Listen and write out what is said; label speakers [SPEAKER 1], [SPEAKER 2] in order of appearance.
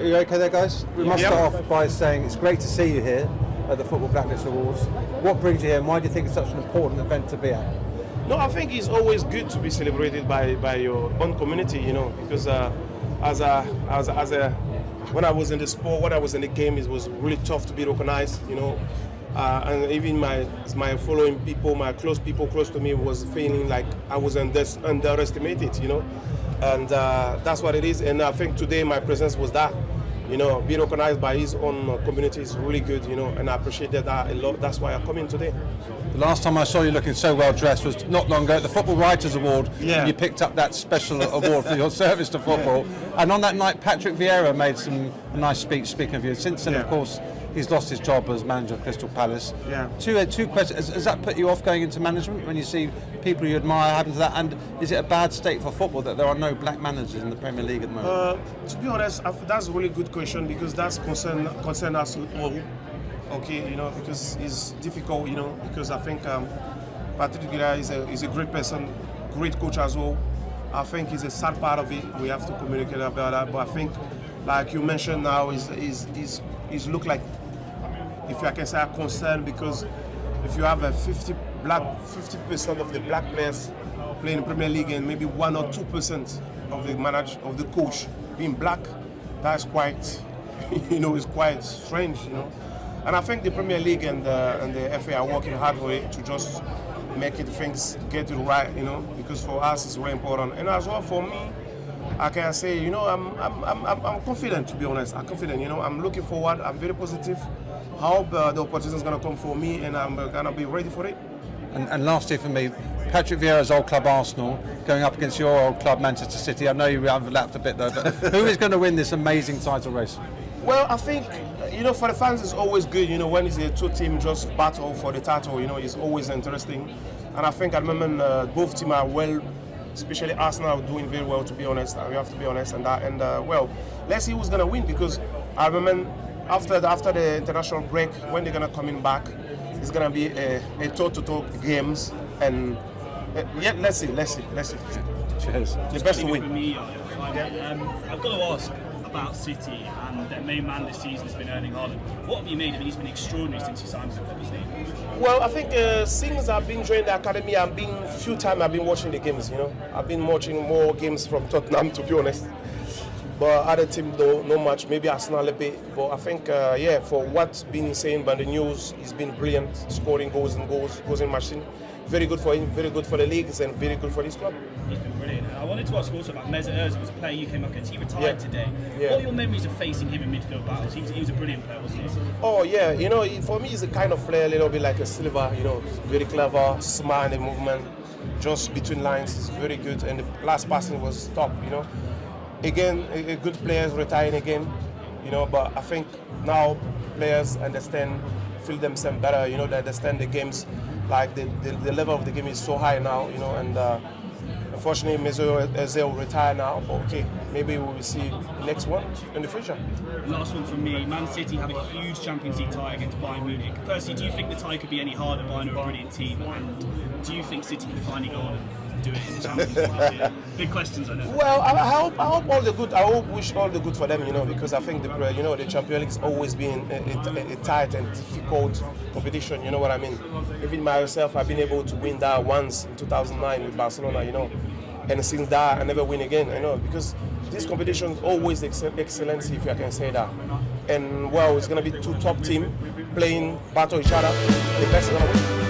[SPEAKER 1] You okay there, guys? We must start off by saying it's great to see you here at the Football Blacklist Awards. What brings you here and why do you think it's such an important event to be at?
[SPEAKER 2] No, I think it's always good to be celebrated by your own community, because when I was in the sport, when I was in the game, it was really tough to be recognized, and even my following people, my close people close to me was feeling like I was underestimated, and that's what it is. And I think today my presence was that, be recognized by his own community is really good, and I appreciated that a lot. That's why I'm coming today.
[SPEAKER 1] The last time I saw you looking so well dressed was not long ago at the Football Writers Award.
[SPEAKER 2] Yeah.
[SPEAKER 1] You picked up that special award for your service to football. Yeah. And on that night, Patrick Vieira made a nice speech speaking of you. Since then, of course, he's lost his job as manager of Crystal Palace.
[SPEAKER 2] Yeah.
[SPEAKER 1] Two questions. Has that put you off going into management when you see people you admire happen to that? And is it a bad state for football that there are no black managers in the Premier League at the moment?
[SPEAKER 2] To be honest, that's a really good question because that's concern us all. Okay, because it's difficult, because I think Patrick Vieira is a great person, great coach as well. I think it's a sad part of it. We have to communicate about that. But I think, like you mentioned now, is look like, if I can say, a concern because if you have a 50% of the black players playing in the Premier League and maybe 1 or 2% of the coach being black, that's quite, it's quite strange, And I think the Premier League and the FA are working hard for it to just make things get it right, because for us it's very important. And as well for me, I can say, I'm confident, to be honest. I'm confident, I'm looking forward. I'm very positive. I hope the opportunity is going to come for me, and I'm going to be ready for it.
[SPEAKER 1] And lastly for me, Patrick Vieira's old club Arsenal going up against your old club Manchester City. I know you overlapped a bit though, but who is going to win this amazing title race?
[SPEAKER 2] Well, I think, for the fans it's always good, when it's a two-team just battle for the title, it's always interesting. And I think I remember both teams are well, especially Arsenal are doing very well, to be honest. We have to be honest. And let's see who's going to win because I remember after the international break, when they're going to come in back, it's going to be a toe-to-toe games. And let's see.
[SPEAKER 1] Cheers.
[SPEAKER 2] The best to win.
[SPEAKER 3] For me, I've got to ask about City and their main man this season has been Erling Haaland. What have you made? He's been extraordinary since he signed for the League.
[SPEAKER 2] Well, I think since I've been joining the academy, few times I've been watching the games. I've been watching more games from Tottenham, to be honest. But other team though, not much. Maybe Arsenal a bit. But I think for what's been saying by the news, he's been brilliant, scoring goals in machine. Very good for him, very good for the leagues, and very good for this club.
[SPEAKER 3] He's been brilliant. And I wanted to ask also about Mesut Özil, was a player you came up against. He retired today.
[SPEAKER 2] Yeah.
[SPEAKER 3] What are your memories of facing him in midfield battles? He was a brilliant player, wasn't he?
[SPEAKER 2] Oh yeah, for me he's a kind of player a little bit like a Silva, very clever, smart in the movement, just between lines, he's very good, and the last passing was top, Again, a good player is retiring again, but I think now players feel themselves better, they understand the games, like the level of the game is so high now, and unfortunately Mesut Özil retire now, but okay, maybe we will see the next one in the future.
[SPEAKER 3] Last one from me, Man City have a huge Champions League tie against Bayern Munich. Firstly, do you think the tie could be any harder? Bayern are a brilliant team, and do you think City can finally go on and do it in the Champions League this year? Big questions, I know.
[SPEAKER 2] Well, I hope all the good. I wish all the good for them, because I think the Champions League has always been a tight and difficult competition. You know what I mean? Even myself, I've been able to win that once in 2009 with Barcelona. And since that, I never win again. Because this competition is always excellency, if I can say that. And it's going to be two top teams playing battle each other. The best is going to win.